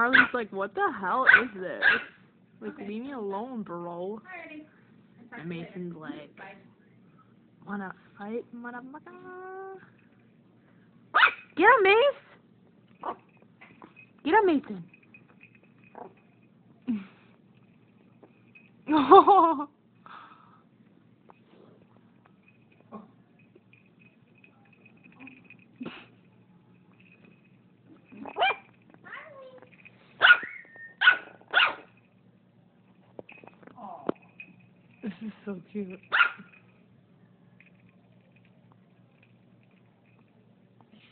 Marley's like, what the hell is this? Like, leave me alone, bro. And Mason's like, wanna fight, motherfucker? Get him, Mace! Get him, Mason! Oh. This is so cute.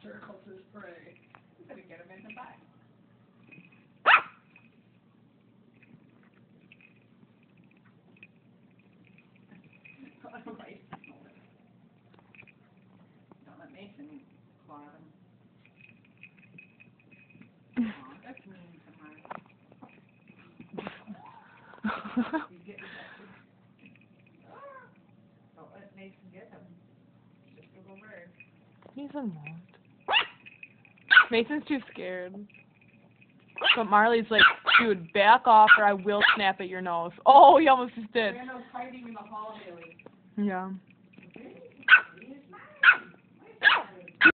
Circles his prey. Gotta get him in the back. Don't let Mason claw him. Oh, that's mean to Mark. He's getting don't let Mason get him. Just a little bird. He's a not. Mason's too scared. But Marley's like, dude, back off or I will snap at your nose. Oh, he almost just did. Rando's fighting in the hallway. Yeah. He is mine.